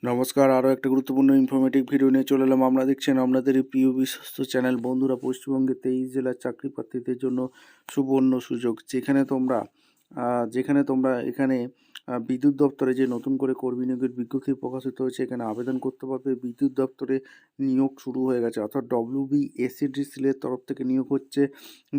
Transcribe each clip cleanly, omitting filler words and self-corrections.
নমস্কার, আরও একটা গুরুত্বপূর্ণ ইনফরমেটিভ ভিডিও নিয়ে চলে এলাম। আপনারা দেখছেন আপনাদের এই প্রিয় বিশ্বস্ত চ্যানেল। বন্ধুরা, পশ্চিমবঙ্গের 23 জেলার চাকরি প্রার্থীদের জন্য সুবর্ণ সুযোগ, যেখানে তোমরা এখানে বিদ্যুৎ দপ্তরে যে নতুন করে কর্মী নিয়োগের বিজ্ঞপ্তি প্রকাশিত হয়েছে, এখানে আবেদন করতে পারবে। বিদ্যুৎ দপ্তরে নিয়োগ শুরু হয়ে গেছে, অর্থাৎ WBSEDCL-এর তরফ থেকে নিয়োগ হচ্ছে।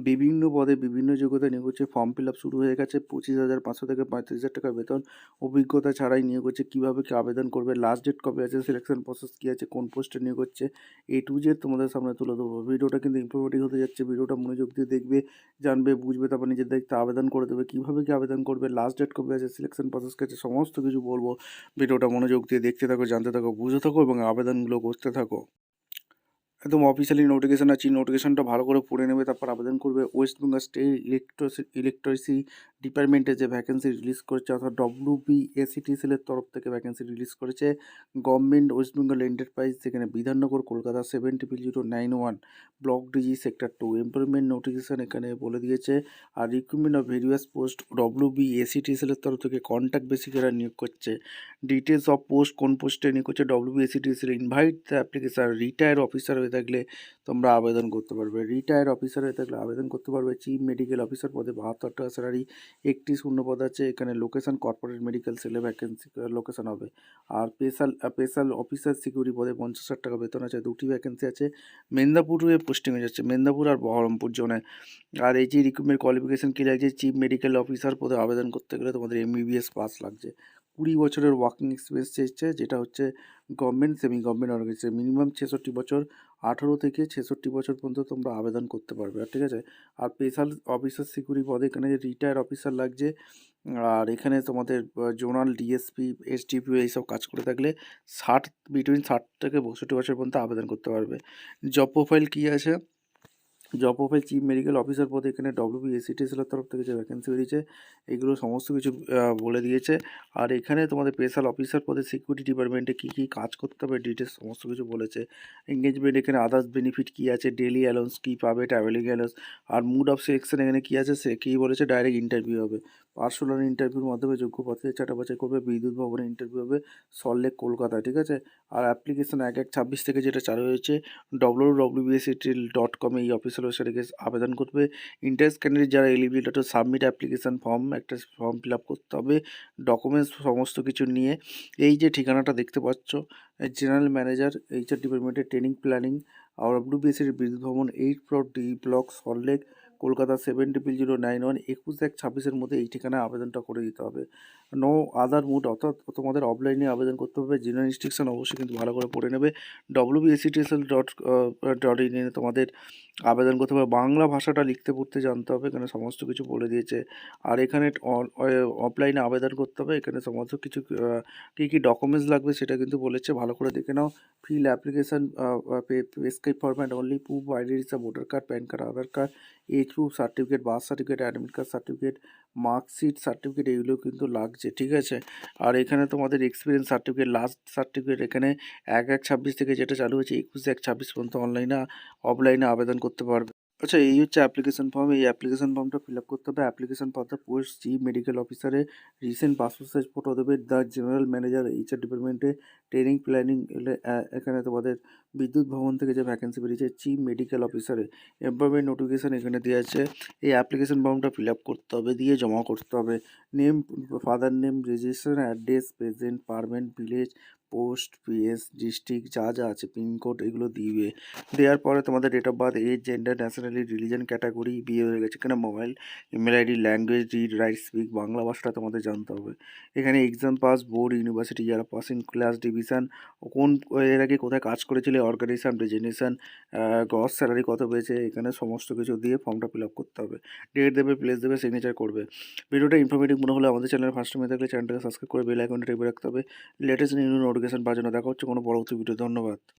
বিভিন্ন পদে বিভিন্ন যোগ্যতায় নিয়োগ হচ্ছে। ফর্ম ফিল আপ শুরু হয়ে গেছে। 25,500 থেকে 35,000 টাকা বেতন। অভিজ্ঞতা ছাড়াই নিয়োগ হচ্ছে। কীভাবে কি আবেদন করবে, লাস্ট ডেট কবে আছে, সিলেকশন প্রসেস কী আছে, কোন পোস্টে নিয়োগ হচ্ছে, A to Z তোমাদের সামনে তুলে ধরবো। ভিডিওটা কিন্তু ইনফরমেটিভ হতে যাচ্ছে। ভিডিওটা মনোযোগ দিয়ে দেখবে, জানবে, বুঝবে, তারপর নিজের দায়িত্বে আবেদন করে দেবে। কীভাবে কি আবেদন করবে, লাস্ট ডেট কবে আছে, সিলেকশন প্রসেস কী আছে, সমস্ত কিছু বলবো। ভিডিওটা মনোযোগ দিয়ে দেখতে থাকো, জানতে থাকো, বুঝতে থাকো এবং আবেদনগুলো করতে থাকো। একদম অফিসিয়ালি নোটিফিকেশান আছে, নোটিফিকেশানটা ভালো করে পড়ে নেবে, তারপর আবেদন করবে। ওয়েস্ট বেঙ্গল স্টেট ইলেকট্রিসিটি ডিপার্টমেন্টে যে ভ্যাকেন্সি রিলিজ করেছে, অর্থাৎ WBSETCL-এর তরফ থেকে ভ্যাকেন্সি রিলিজ করেছে। গভর্নমেন্ট ওয়েস্ট বেঙ্গল এন্টারপ্রাইজ, যেখানে Bidhannagar, Kolkata 700091, block DG, sector 2। Employment notification এখানে বলে দিয়েছে। আর রিক্রুটমেন্ট অফ ভেরিয়াস পোস্ট WBSETCL-এর তরফ থেকে কন্ট্যাক্ট বেসিকেরা নিয়োগ করছে। ডিটেলস অফ পোস্ট, কোন পোস্টে নিয়োগ করছে WBSETCL, invite the application. Retired officer হয়ে থাকলে তোমরা আবেদন করতে পারবে। রিটায়ার্ড অফিসার হয়ে থাকলে আবেদন করতে পারবে। চিফ মেডিকেল অফিসার পদে 72 টাকা স্যালারি, একটি শূন্য পদ আছে। এখানে লোকেশন কর্পোরেট মেডিকেল সেলে ভ্যাকেন্সি লোকেশন হবে। আর স্পেশাল অফিসার সিকিউরিটি পদে 50,000 টাকা বেতন আছে। দুটি ভ্যাকেন্সি আছে। মেদিনীপুরে পোস্টিং হয়ে যাচ্ছে, মেদিনীপুর আর বহরমপুর জোনে। আর এই যে রিক্রুটমেন্ট কোয়ালিফিকেশান কী লাগছে, চিফ মেডিকেল অফিসার পদে আবেদন করতে গেলে তোমাদের MBBS পাস লাগছে। 20 বছরের ওয়ার্কিং এক্সপিরিয়েন্স চেয়েছে, যেটা হচ্ছে government, semi government organization. Minimum 66 বছর, 18 থেকে 66 বছর পর্যন্ত তোমরা আবেদন করতে পারবে। আর ঠিক আছে। আর স্পেশাল অফিসার সিকিউরিটি পদে এখানে রিটায়ার্ড অফিসার লাগছে। আর এখানে তোমাদের জোনাল DSP, SDPO এইসব কাজ করে থাকলে 60 থেকে 62 বছর পর্যন্ত আবেদন করতে পারবে। জব প্রোফাইল কী আছে, job profile chief medical officer পদে এখানে WBSETCL-এর তরফ থেকে যে ভ্যাকেন্সি বেরিয়েছে, এগুলো সমস্ত কিছু বলে দিয়েছে। আর এখানে তোমাদের স্পেশাল অফিসার পদে সিকিউরিটি ডিপার্টমেন্টে কী কী কাজ করতে হবে, ডিটেলস সমস্ত কিছু বলেছে। এঙ্গেজমেন্ট এখানে আদার্স বেনিফিট কী আছে, ডেলি অ্যালাউন্স কী পাবে, ট্রাভেলিং অ্যালাউন্স। আর মুড অফ সিলেকশন এখানে কী আছে, সে কী বলেছে, ডাইরেক্ট ইন্টারভিউ হবে। পার্সোনাল ইন্টারভিউর মাধ্যমে যোগ্য প্রার্থীদের ছাঁটাই করবে। বিদ্যুৎ ভবনে ইন্টারভিউ হবে, সল্টলেক, কলকাতা। ঠিক আছে। আর অ্যাপ্লিকেশন 1/1/26 থেকে যেটা চালু হয়েছে, www.bsctl.com এই অফিসিয়াল ওয়েবসাইটে গিয়ে আবেদন করবে। ইন্টারেস্ট ক্যান্ডিডেট যারা এলিজিবল, একটা সাবমিট অ্যাপ্লিকেশন ফর্ম, একটা ফর্ম ফিল আপ করতে হবে ডকুমেন্টস সমস্ত কিছু নিয়ে। এই যে ঠিকানাটা দেখতে পাচ্ছ, জেনারেল ম্যানেজার, HR ডিপার্টমেন্টের ট্রেনিং প্ল্যানিং, আর WBSET বিদ্যুৎ ভবন, 8 floor D block, Salt Lake, Kolkata 700091, 21/1/26 মধ্যে এই ঠিকানায় আবেদনটা করে দিতে হবে। নো আদার মুড, অর্থাৎ তোমাদের অফলাইনে আবেদন করতে হবে। জেনারেল ইনস্ট্রাকশন অবশ্যই কিন্তু ভালো করে পড়ে নেবে। WBSETCL.in তোমাদের আবেদন করতে হবে। বাংলা ভাষাটা লিখতে পড়তে জানতে হবে, এখানে সমস্ত কিছু বলে দিয়েছে। আর এখানে অফলাইনে আবেদন করতে হবে, এখানে সমস্ত কিছু কী কী ডকুমেন্টস লাগবে সেটা কিন্তু বলেছে, ভালো করে দেখে নাও। Fill application prescribe format only, proof ID হিসাবে voter card, PAN card, Aadhaar card, age proof certificate, birth certificate, admit card certificate, marksheet certificate, এগুলো কিন্তু লাগছে। ঠিক আছে। আর এখানে তোমাদের এক্সপিরিয়েন্স সার্টিফিকেট, লাস্ট সার্টিফিকেট এখানে 1/1/26 থেকে যেটা চালু হয়েছে 21/1/26 পর্যন্ত অফলাইনে আবেদন করতে পারবে। আচ্ছা, এই হচ্ছে অ্যাপ্লিকেশন ফর্ম। এই অ্যাপ্লিকেশন ফর্মটা ফিল আপ করতে হবে। Application for the post chief medical অফিসারে রিসেন্ট পাসপোর্ট সাইজ ফটো দেবে। দ্য জেনারেল ম্যানেজার, HR ডিপার্টমেন্টে ট্রেনিং প্ল্যানিং, এখানে তোমাদের বিদ্যুৎ ভবন থেকে যে ভ্যাকেন্সি বেরিয়েছে চিফ মেডিকেল অফিসারে, এমপ্লয়মেন্ট নোটিফিকেশান এখানে দেওয়া আছে। এই অ্যাপ্লিকেশন ফর্মটা ফিল আপ করতে হবে, দিয়ে জমা করতে হবে। Name, father name, registration address, present, permanent, village, post, PS, district, যা যা আছে, পিনকোড, এগুলো দিবে। দেওয়ার পরে তোমাদের date of birth, age, gender, nationality, religion, category, বিয়ে হয়ে গেছে এখানে, mobile, email ID, language, read, write, speak, Bangla ভাষাটা তোমাদের জানতে হবে। এখানে এক্সাম পাস, বোর্ড, ইউনিভার্সিটি, যারা পাসিং ক্লাস, ডিভিশন, কোন এর আগে কোথায় কাজ করেছিলে, অর্গানাইজেশন, রেজিগনেশন, গ্রস স্যালারি কত পেয়েছে, এখানে সমস্ত কিছু দিয়ে ফর্মটা ফিল আপ করতে হবে। ডেট দেবে, প্লেস দেবে, সিগনেচার করবে। ভিডিওটা ইনফরমেটিভ মনে হলে আমাদের চ্যানেল ফার্স্ট টাইম থাকলে চ্যানেলটাকে সাবস্ক্রাইব করে বেল আইকনটা টিপে রাখতে হবে লেটেস্ট নিউ নোটিফিকেশন পাওয়ার জন্য। দেখা হচ্ছে কোনো পরবর্তী ভিডিও। ধন্যবাদ।